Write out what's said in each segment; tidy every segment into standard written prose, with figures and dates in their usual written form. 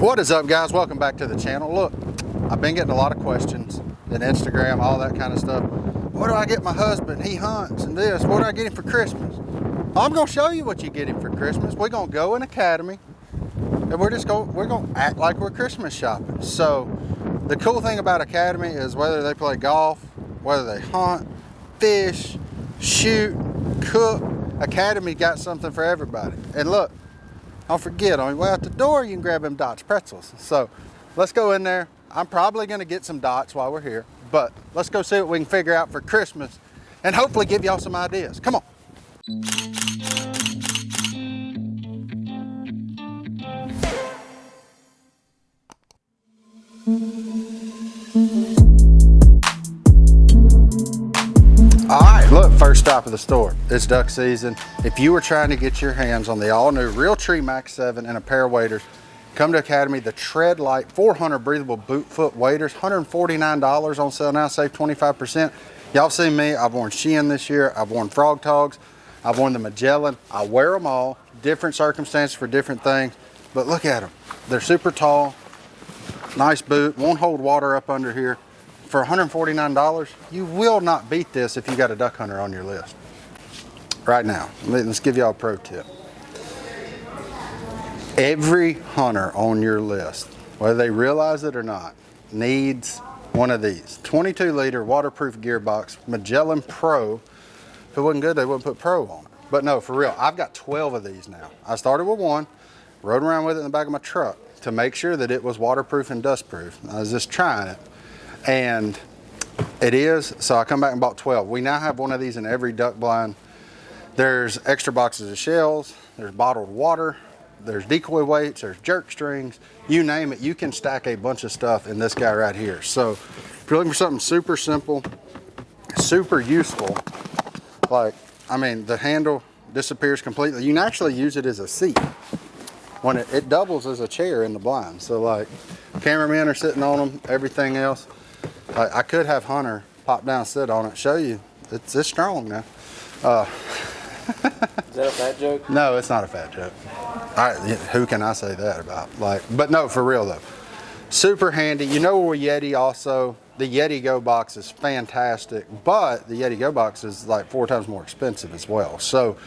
What is up, guys? Welcome back to the channel. Look, I've been getting a lot of questions in Instagram, all that kind of stuff. What do I get my husband? He hunts and this. What do I get him for Christmas? I'm gonna show you what you get him for Christmas. We're gonna go in Academy and we're gonna act like we're Christmas shopping. So the cool thing about Academy is whether they play golf, whether they hunt, fish, shoot, cook, Academy got something for everybody. And look, don't forget, on your way out the door, you can grab them Dot's pretzels. So let's go in there. I'm probably gonna get some Dots while we're here, but let's go see what we can figure out for Christmas and hopefully give y'all some ideas. Come on. All right, look, first stop of the store. It's duck season. If you were trying to get your hands on the all-new Realtree Max 7 and a pair of waders, come to Academy. The Tread Light 400 breathable boot foot waders, $149 on sale now, save 25%. Y'all see me, I've worn Shein this year, I've worn Frog Togs, I've worn the Magellan. I wear them all, different circumstances for different things, but look at them. They're super tall, nice boot, won't hold water up under here. For $149, you will not beat this if you got a duck hunter on your list. Right now, let's give y'all a pro tip. Every hunter on your list, whether they realize it or not, needs one of these. 22-liter waterproof gearbox, Magellan Pro. If it wasn't good, they wouldn't put Pro on it. But no, for real, I've got 12 of these now. I started with one, rode around with it in the back of my truck to make sure that it was waterproof and dustproof. I was just trying it. And it is, so I come back and bought 12. We now have one of these in every duck blind. There's extra boxes of shells, there's bottled water, there's decoy weights, there's jerk strings, you name it, you can stack a bunch of stuff in this guy right here. So if you're looking for something super simple, super useful, like, I mean, the handle disappears completely. You can actually use it as a seat. When it doubles as a chair in the blind. So like, cameramen are sitting on them, everything else. I could have Hunter pop down, sit on it, show you. It's strong now. Is that a fat joke? No, it's not a fat joke. Who can I say that about? Like, but no, for real though. Super handy. You know where Yeti also, the Yeti Go box is fantastic, but the Yeti Go box is like 4 times more expensive as well. So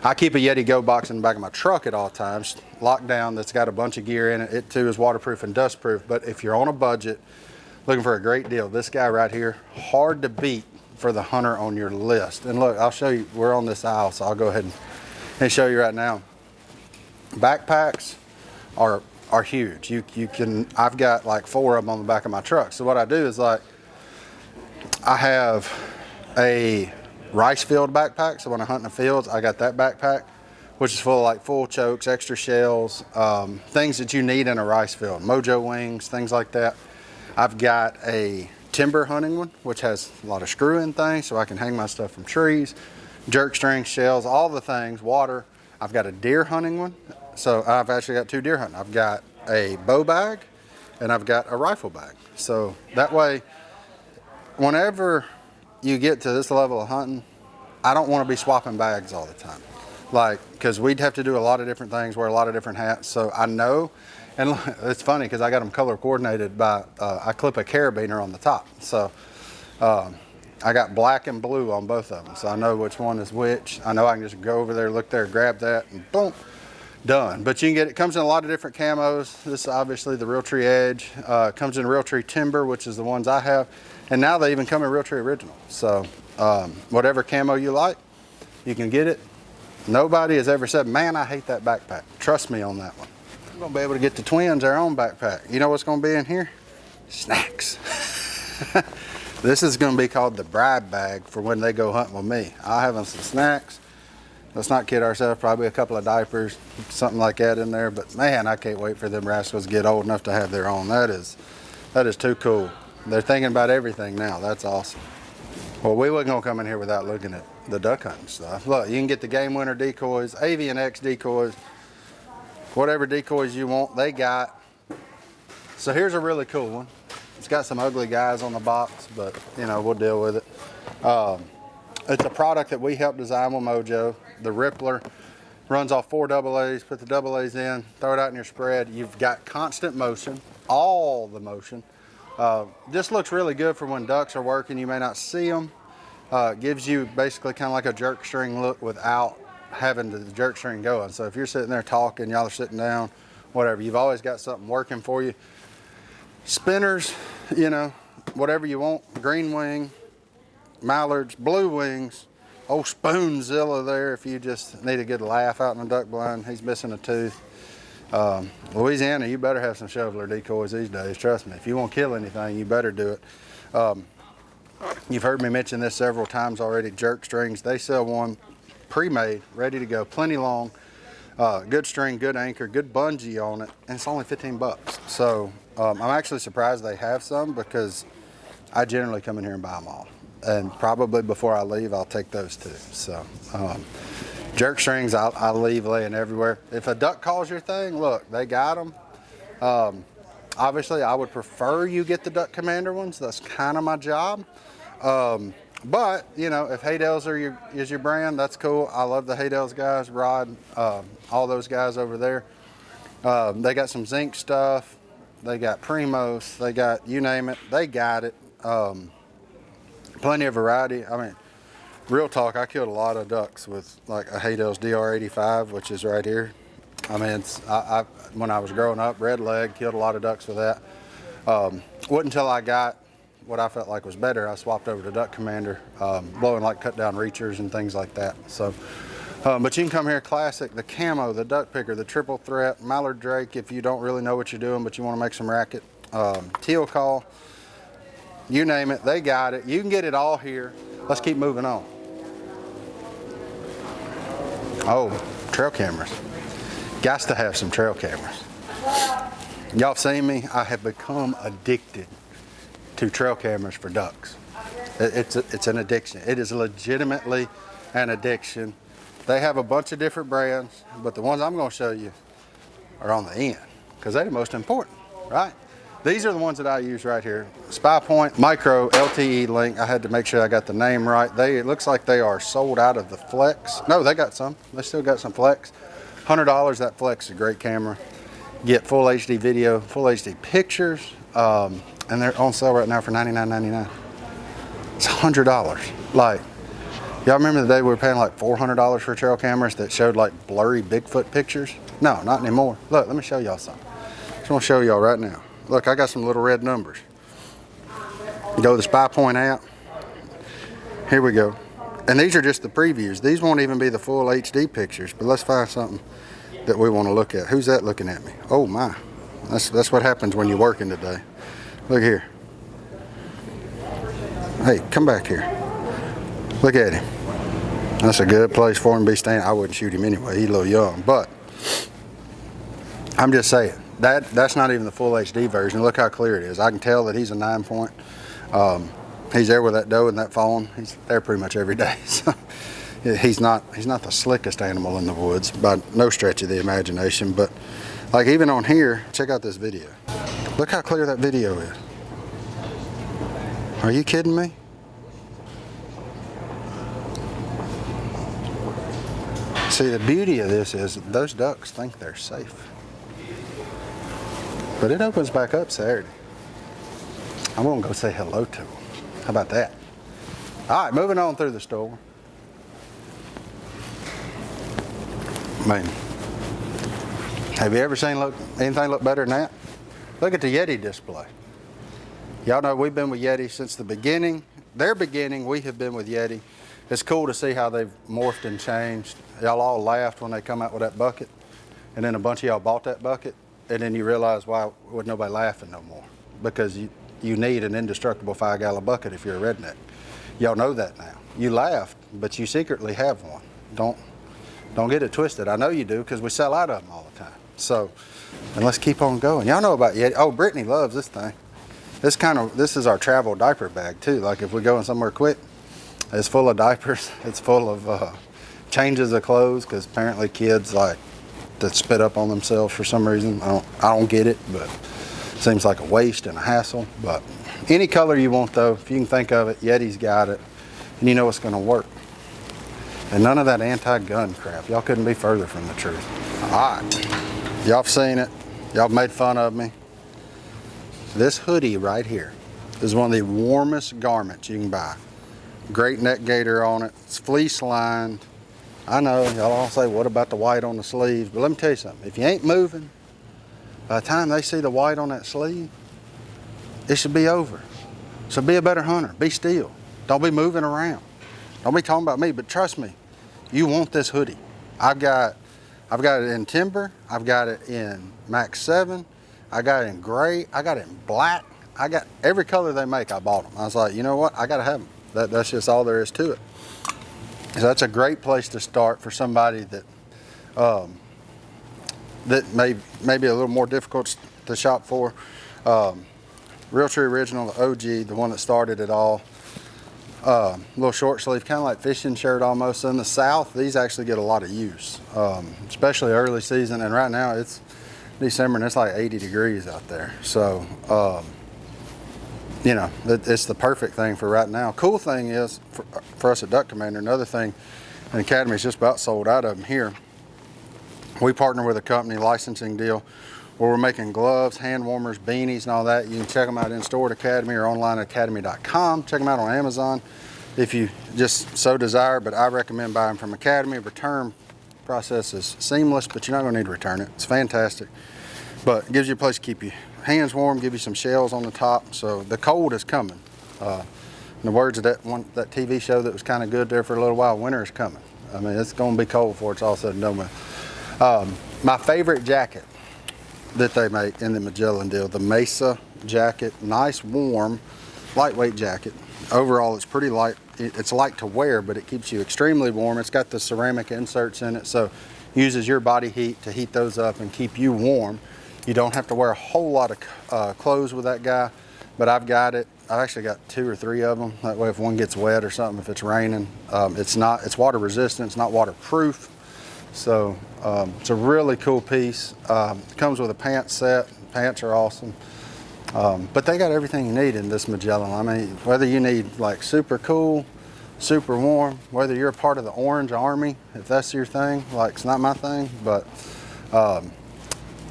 I keep a Yeti Go box in the back of my truck at all times, locked down, that's got a bunch of gear in it. It too is waterproof and dustproof, but if you're on a budget, looking for a great deal, this guy right here, hard to beat for the hunter on your list. And look, I'll show you, we're on this aisle, so I'll go ahead and show you right now. Backpacks are huge. You can, I've got like 4 of them on the back of my truck. So what I do is like, I have a rice field backpack. So when I hunt in the fields, I got that backpack, which is full of like full chokes, extra shells, things that you need in a rice field, mojo wings, things like that. I've got a timber hunting one, which has a lot of screw-in things, so I can hang my stuff from trees, jerk string, shells, all the things, water. I've got a deer hunting one, so I've actually got 2 deer hunting. I've got a bow bag, and I've got a rifle bag. So that way, whenever you get to this level of hunting, I don't want to be swapping bags all the time. Like, because we'd have to do a lot of different things, wear a lot of different hats. So I know, and it's funny because I got them color coordinated by, I clip a carabiner on the top. So I got black and blue on both of them. So I know which one is which. I know I can just go over there, look there, grab that, and boom, done. But you can get, it comes in a lot of different camos. This is obviously the Realtree Edge. Comes in Realtree Timber, which is the ones I have. And now they even come in Realtree Original. So whatever camo you like, you can get it. Nobody has ever said, man, I hate that backpack. Trust me on that one. I'm gonna be able to get the twins their own backpack. You know what's gonna be in here? Snacks. This is gonna be called the bride bag for when they go hunting with me. I'll have them some snacks. Let's not kid ourselves, probably a couple of diapers, something like that in there. But man, I can't wait for them rascals to get old enough to have their own. That is too cool. They're thinking about everything now. That's awesome. Well, we wasn't gonna come in here without looking at the duck hunting stuff. Look, you can get the Game Winner decoys, Avian X decoys, whatever decoys you want, they got. So here's a really cool one. It's got some ugly guys on the box, but you know, we'll deal with it. It's a product that we helped design with Mojo, the Rippler. runs off 4 AA's, put the AA's in, throw it out in your spread. You've got constant motion, all the motion. This looks really good for when ducks are working. You may not see them. Gives you basically kind of like a jerk string look without having the jerk string going. So if you're sitting there talking, y'all are sitting down, whatever, you've always got something working for you. Spinners, you know, whatever you want, green wing, mallards, blue wings, old Spoonzilla there if you just need a good laugh out in the duck blind. He's missing a tooth. Louisiana, you better have some shoveler decoys these days, trust me. If you want to kill anything, you better do it. You've heard me mention this several times already, jerk strings. They sell one pre-made, ready to go, plenty long, good string, good anchor, good bungee on it, and it's only 15 bucks. So I'm actually surprised they have some because I generally come in here and buy them all. And probably before I leave, I'll take those too. So jerk strings, I'll leave laying everywhere. If a duck calls your thing, look, they got them. Obviously, I would prefer you get the Duck Commander ones. That's kind of my job. But, you know, if Haydale's is your brand, that's cool. I love the Haydale's guys, Rod, all those guys over there. They got some zinc stuff. They got Primos. They got, you name it, they got it. Plenty of variety. I mean, real talk, I killed a lot of ducks with like a Haydale's DR85, which is right here. I mean, when I was growing up, red leg, killed a lot of ducks with that. Wasn't until I got what I felt like was better, I swapped over to Duck Commander, blowing like cut down reachers and things like that. So, but you can come here classic, the camo, the duck picker, the triple threat, mallard drake if you don't really know what you're doing, but you want to make some racket, teal call, you name it, they got it. You can get it all here. Let's keep moving on. Oh, trail cameras. Got to have some trail cameras. Y'all seen me? I have become addicted to trail cameras for ducks. It's an addiction. It is legitimately an addiction. They have a bunch of different brands, but the ones I'm going to show you are on the end because they're the most important, right? These are the ones that I use right here. Spy Point Micro LTE link. I had to make sure I got the name right. It looks like they are sold out of the Flex. No, they got some. They still got some Flex. $100, that Flex is a great camera. Get full HD video, full HD pictures, and they're on sale right now for $99.99. It's $100. Like, y'all remember the day we were paying like $400 for trail cameras that showed like blurry Bigfoot pictures? No, not anymore. Look, let me show y'all something. Just want to show y'all right now. Look, I got some little red numbers. Go to the Spy Point app. Here we go. And these are just the previews. These won't even be the full HD pictures, but let's find something that we want to look at. Who's that looking at me? Oh my, that's what happens when you're working today. Look here. Hey, come back here. Look at him. That's a good place for him to be standing. I wouldn't shoot him anyway, he's a little young, but I'm just saying, that's not even the full HD version. Look how clear it is. I can tell that he's a 9-point. He's there with that doe and that fawn. He's there pretty much every day. So he's not the slickest animal in the woods by no stretch of the imagination. But like even on here, check out this video. Look how clear that video is. Are you kidding me? See, the beauty of this is those ducks think they're safe. But it opens back up Saturday. I'm gonna go say hello to them. How about that? All right, moving on through the store. Man, have you ever seen anything look better than that? Look at the Yeti display. Y'all know we've been with Yeti since the beginning. Their beginning, we have been with Yeti. It's cool to see how they've morphed and changed. Y'all all laughed when they come out with that bucket, and then a bunch of y'all bought that bucket, and then you realize why wasn't nobody laughing no more, because you need an indestructible 5-gallon bucket if you're a redneck. Y'all know that now. You laughed, but you secretly have one. Don't get it twisted. I know you do because we sell out of them all the time. So, and let's keep on going. Y'all know about Yeti. Oh, Brittany loves this thing. This is our travel diaper bag too. Like if we're going somewhere quick, it's full of diapers. It's full of changes of clothes because apparently kids like to spit up on themselves for some reason. I don't get it, but it seems like a waste and a hassle. But any color you want though, if you can think of it, Yeti's got it, and you know it's going to work. And none of that anti-gun crap. Y'all couldn't be further from the truth. All right, y'all have seen it. Y'all made fun of me. This hoodie right here is one of the warmest garments you can buy. Great neck gaiter on it. It's fleece lined. I know y'all all say, what about the white on the sleeves? But let me tell you something. If you ain't moving, by the time they see the white on that sleeve, it should be over. So be a better hunter. Be still. Don't be moving around. Don't be talking about me, but trust me, you want this hoodie. I've got it in timber. I've got it in Max 7. I got it in gray. I got it in black. I got every color they make. I bought them. I was like, you know what? I got to have them. That's just all there is to it. So that's a great place to start for somebody that may be a little more difficult to shop for. Realtree Original, the OG, the one that started it all. Little short sleeve, kind of like fishing shirt almost. In the South, these actually get a lot of use, especially early season. And right now it's December and it's like 80 degrees out there. So, you know, it's the perfect thing for right now. Cool thing is, for us at Duck Commander, another thing, and Academy's just about sold out of them here. We partner with a company licensing deal where we're making gloves, hand warmers, beanies, and all that. You can check them out in store at Academy or online at academy.com. Check them out on Amazon if you just so desire, but I recommend buying from Academy. Return process is seamless, but you're not gonna need to return it. It's fantastic, but it gives you a place to keep your hands warm, give you some shells on the top. So the cold is coming. In the words of that TV show that was kind of good there for a little while, winter is coming. I mean, it's gonna be cold before it's all said and done with. My favorite jacket that they make in the Magellan deal, the Mesa jacket, nice, warm, lightweight jacket. Overall, it's pretty light. It's light to wear, but it keeps you extremely warm. It's got the ceramic inserts in it, so uses your body heat to heat those up and keep you warm. You don't have to wear a whole lot of clothes with that guy, but I've got it. I've actually got 2 or 3 of them. That way, if one gets wet or something, if it's raining, it's water resistant, it's not waterproof. So it's a really cool piece. It comes with a pants set. Pants are awesome. But they got everything you need in this Magellan. I mean, whether you need like super cool, super warm, whether you're a part of the Orange Army, if that's your thing, like it's not my thing, but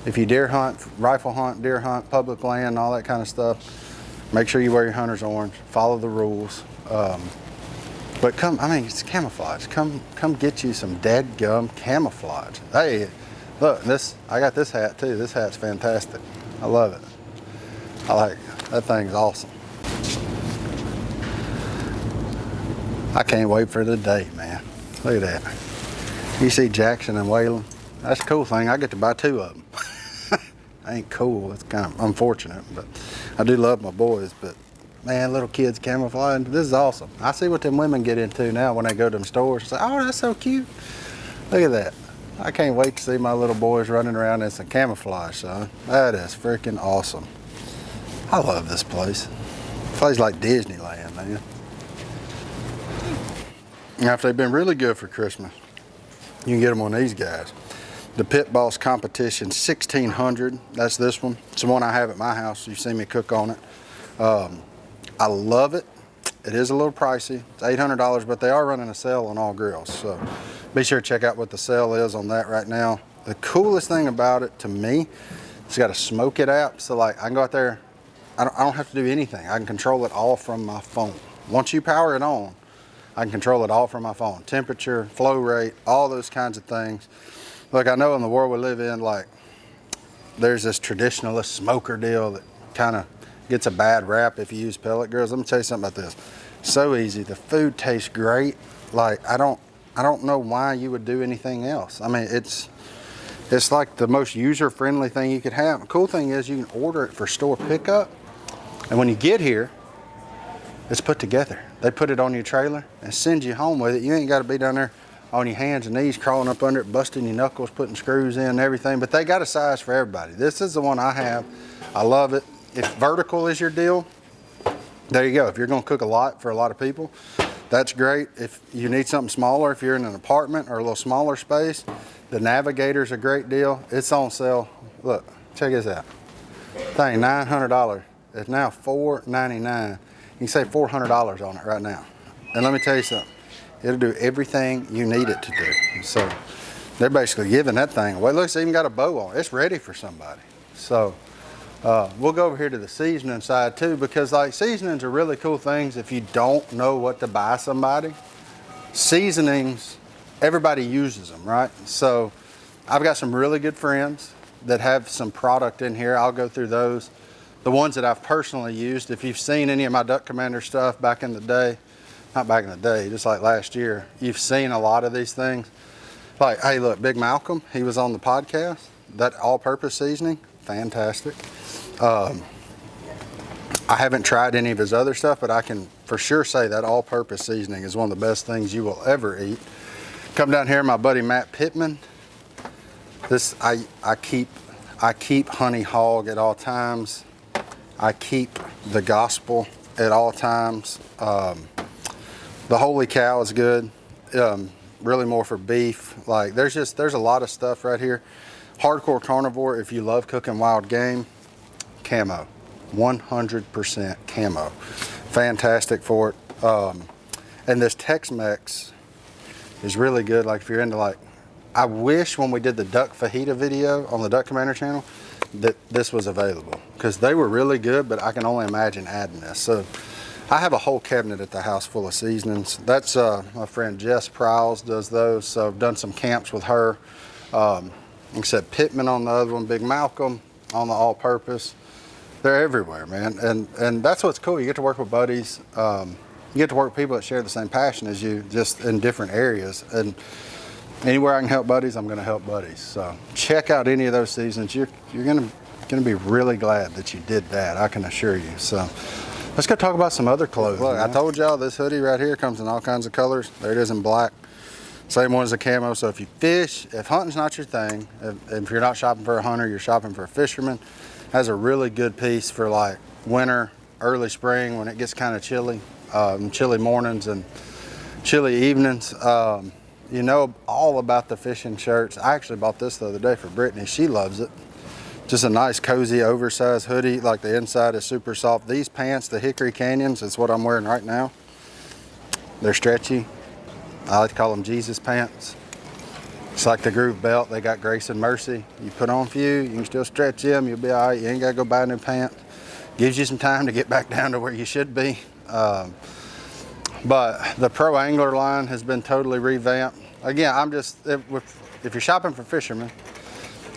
if you deer hunt, rifle hunt, deer hunt, public land, all that kind of stuff, make sure you wear your hunter's orange, follow the rules. But it's camouflage. Come get you some dadgum camouflage. Hey, look, I got this hat too. This hat's fantastic. I love it. I like it. That thing's awesome. I can't wait for the day, man. Look at that. You see Jackson and Waylon? That's a cool thing. I get to buy 2 of them. Ain't cool. It's kind of unfortunate, but I do love my boys, but man, little kids camouflaging, this is awesome. I see what them women get into now when they go to them stores. It's like, oh, that's so cute. Look at that. I can't wait to see my little boys running around in some camouflage, son. That is freaking awesome. I love this place. It plays like Disneyland, man. Now, if they've been really good for Christmas, you can get them on these guys. The Pit Boss Competition 1600, that's this one. It's the one I have at my house. You've seen me cook on it. I love it. It is a little pricey. It's $800, but they are running a sale on all grills. So be sure to check out what the sale is on that right now. The coolest thing about it to me, it's got a smoke it app. So like I can go out there, I don't have to do anything. I can control it all from my phone. Once you power it on, I can control it all from my phone. Temperature, flow rate, all those kinds of things. Look, I know in the world we live in, like there's this traditionalist smoker deal that kind of gets a bad rap if you use pellet grills. Let me tell you something about this. So easy. The food tastes great. Like I don't know why you would do anything else. I mean, it's like the most user-friendly thing you could have. The cool thing is you can order it for store pickup, and when you get here, it's put together. They put it on your trailer and send you home with it. You ain't got to be down there on your hands and knees, crawling up under it, busting your knuckles, putting screws in and everything. But they got a size for everybody. This is the one I have. I love it. If vertical is your deal, there you go. If you're going to cook a lot for a lot of people, that's great. If you need something smaller, if you're in an apartment or a little smaller space, the Navigator's a great deal. It's on sale. Look, check this out. Thing, $900. It's now $499. You can save $400 on it right now. And let me tell you something. It'll do everything you need it to do. So they're basically giving that thing away. Look, it's even got a bow on it. It's ready for somebody. So we'll go over here to the seasoning side too, because like seasonings are really cool things if you don't know what to buy somebody. Seasonings, everybody uses them, right? So I've got some really good friends that have some product in here. I'll go through those. The ones that I've personally used, if you've seen any of my Duck Commander stuff back in the day, not back in the day, just like last year, you've seen a lot of these things. Like, hey, look, Big Malcolm, he was on the podcast. That all-purpose seasoning, fantastic. I haven't tried any of his other stuff, but I can for sure say that all-purpose seasoning is one of the best things you will ever eat. Come down here, my buddy Matt Pittman. This I keep Honey Hog at all times. I keep the Gospel at all times. The Holy Cow is good. Really more for beef. Like there's a lot of stuff right here. Hardcore carnivore, if you love cooking wild game, camo, 100% camo, fantastic for it. And this Tex-Mex is really good. Like if you're into like, I wish when we did the duck fajita video on the Duck Commander channel that this was available, because they were really good, but I can only imagine adding this. So I have a whole cabinet at the house full of seasonings. That's my friend Jess Prowls does those. So I've done some camps with her. Like I said, Pittman on the other one, Big Malcolm on the all-purpose. They're everywhere, man. And that's what's cool. You get to work with buddies. You get to work with people that share the same passion as you, just in different areas. And anywhere I can help buddies, I'm going to help buddies. So check out any of those seasons. You're going to be really glad that you did that, I can assure you. So let's go talk about some other clothes. Look, I told y'all this hoodie right here comes in all kinds of colors. There it is in black. Same one as the camo. So if you fish, if hunting's not your thing, if you're not shopping for a hunter, you're shopping for a fisherman, has a really good piece for like winter, early spring when it gets kind of chilly, chilly mornings and chilly evenings. You know all about the fishing shirts. I actually bought this the other day for Brittany. She loves it. Just a nice, cozy, oversized hoodie. Like the inside is super soft. These pants, the Hickory Canyons, is what I'm wearing right now. They're stretchy. I like to call them Jesus pants. It's like the groove belt. They got Grace and Mercy. You put on a few, you can still stretch them. You'll be all right. You ain't got to go buy new pants. Gives you some time to get back down to where you should be. But the Pro Angler line has been totally revamped. Again, if you're shopping for fishermen,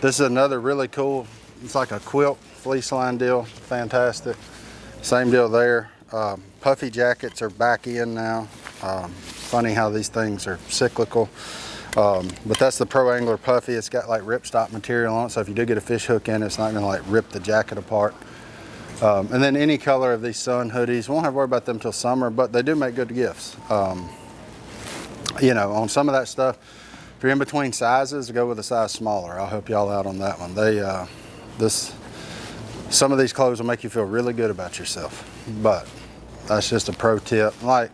this is another really cool, it's like a quilt fleece line deal, fantastic. Same deal there. Puffy jackets are back in now. Funny how these things are cyclical. But that's the Pro Angler Puffy. It's got like ripstop material on it, so if you do get a fish hook in, it's not gonna like rip the jacket apart. And then any color of these sun hoodies, won't have to worry about them till summer, but they do make good gifts. You know, on some of that stuff, if you're in between sizes, go with a size smaller. I'll help y'all out on that one. Some of these clothes will make you feel really good about yourself, but that's just a pro tip. Like,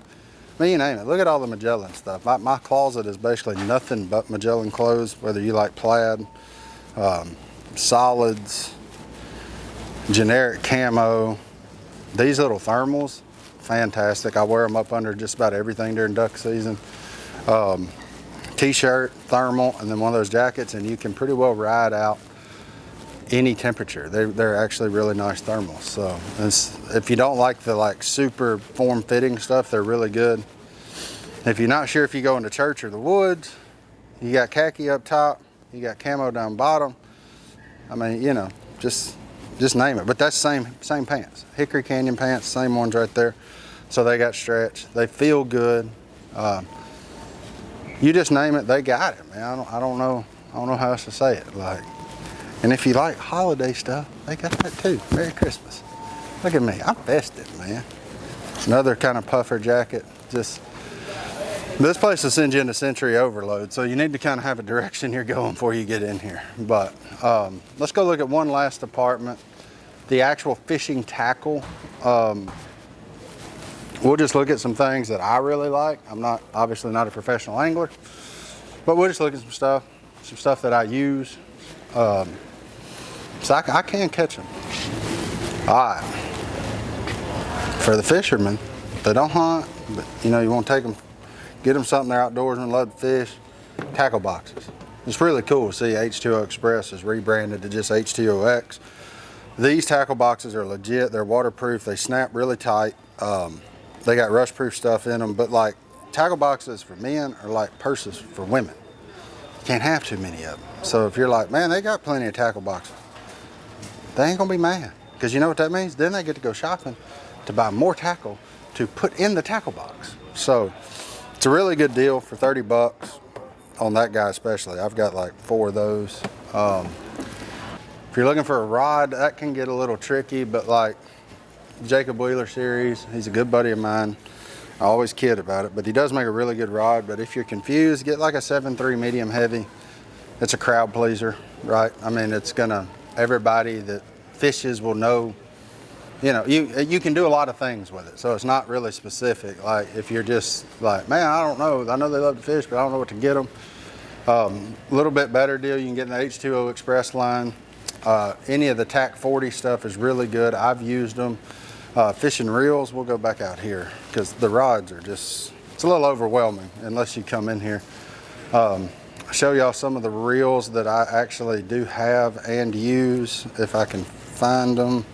you name it. Look at all the Magellan stuff. My closet is basically nothing but Magellan clothes, whether you like plaid, solids, generic camo. These little thermals, fantastic. I wear them up under just about everything during duck season. T-shirt, thermal, and then one of those jackets, and you can pretty well ride out any temperature. They're actually really nice thermals. So if you don't like the super form-fitting stuff, they're really good. If you're not sure if you go into church or the woods, you got khaki up top, you got camo down bottom. I mean, you know, just name it. But that's same pants. Hickory Canyon pants, same ones right there. So they got stretch. They feel good. You just name it, they got it, man. I don't know how else to say it. And if you like holiday stuff, they got that too. Merry Christmas. Look at me, I'm festive, man. Another kind of puffer jacket. Just this place will send you into sensory overload, so you need to kind of have a direction you're going before you get in here. But let's go look at one last department, the actual fishing tackle. We'll just look at some things that I really like. I'm obviously not a professional angler, but we'll just look at some stuff that I use. So I can catch them. All right. For the fishermen, they don't hunt, but you know, you want to get them something they're outdoors and love to fish, tackle boxes. It's really cool to see H2O Express is rebranded to just H2OX. These tackle boxes are legit. They're waterproof. They snap really tight. They got rust-proof stuff in them, but like tackle boxes for men are like purses for women. You can't have too many of them. So if you're like, man, they got plenty of tackle boxes, they ain't gonna be mad. Because you know what that means? Then they get to go shopping to buy more tackle to put in the tackle box. So it's a really good deal for 30 bucks on that guy especially. I've got like 4 of those. If you're looking for a rod, that can get a little tricky, but like Jacob Wheeler series, he's a good buddy of mine. I always kid about it, but he does make a really good rod. But if you're confused, get like a 7.3 medium heavy. It's a crowd pleaser, right? I mean, it's gonna, everybody that fishes will know, you know, you can do a lot of things with it. So it's not really specific. Like if you're just like, man, I don't know. I know they love to fish, but I don't know what to get them. A little bit better deal, you can get in the H2O Express line. Any of the TAC 40 stuff is really good. I've used them. Fishing reels, we'll go back out here because the rods are just, it's a little overwhelming unless you come in here. I'll show y'all some of the reels that I actually do have and use if I can find them.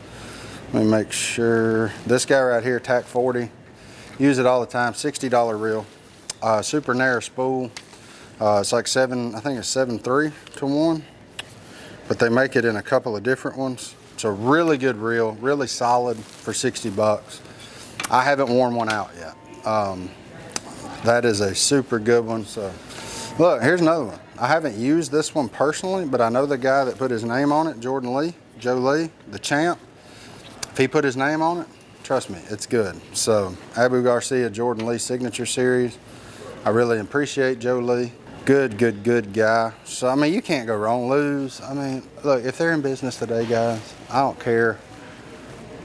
Let me make sure. This guy right here, TAC 40, use it all the time. $60 reel, super narrow spool. It's like I think it's 7.3 to 1, but they make it in a couple of different ones. It's a really good reel, really solid for 60 bucks. I haven't worn one out yet. That is a super good one. So look, here's another one. I haven't used this one personally, but I know the guy that put his name on it, Jordan Lee, Joe Lee, the champ. If he put his name on it, trust me, it's good. So Abu Garcia, Jordan Lee signature series. I really appreciate Joe Lee. Good guy. So, I mean, you can't go wrong. Lose. I mean, look, if they're in business today, guys, I don't care.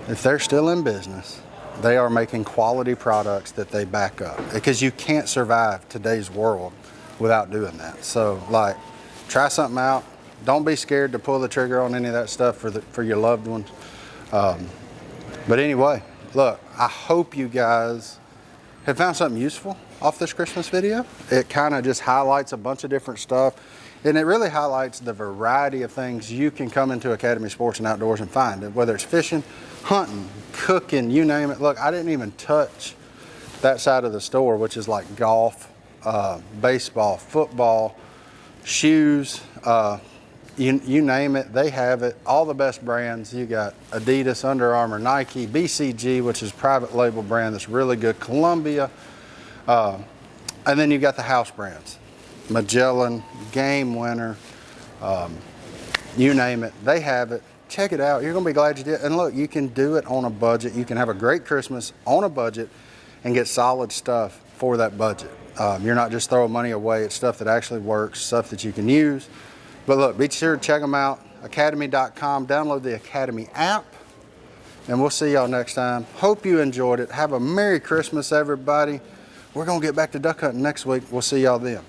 If they're still in business, they are making quality products that they back up. Because you can't survive today's world without doing that. So, like, try something out. Don't be scared to pull the trigger on any of that stuff for your loved ones. But anyway, look, I hope you guys have found something useful off this Christmas video. It kind of just highlights a bunch of different stuff, and it really highlights the variety of things you can come into Academy Sports and Outdoors and find, whether it's fishing, hunting, cooking, you name it. Look, I didn't even touch that side of the store, which is like golf, baseball, football, shoes, you name it, they have it. All the best brands. You got Adidas, Under Armour, Nike, BCG, which is a private label brand that's really good, Columbia, and then you got the house brands, Magellan, Game Winner, you name it, they have it. Check it out. You're gonna be glad you did. And look, you can do it on a budget. You can have a great Christmas on a budget and get solid stuff for that budget. You're not just throwing money away. It's stuff that actually works, stuff that you can use. But look, be sure to check them out, academy.com. Download the Academy app, and we'll see y'all next time. Hope you enjoyed it. Have a Merry Christmas, everybody. We're going to get back to duck hunting next week. We'll see y'all then.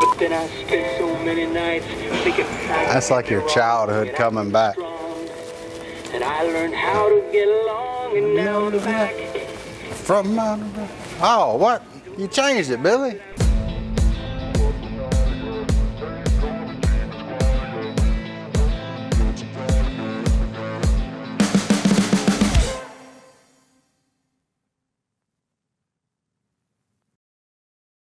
But then I spent so many nights thinking that's like your childhood coming back. And I learned how to get along, and now I'm back. From my... Oh, what? You changed it, Billy.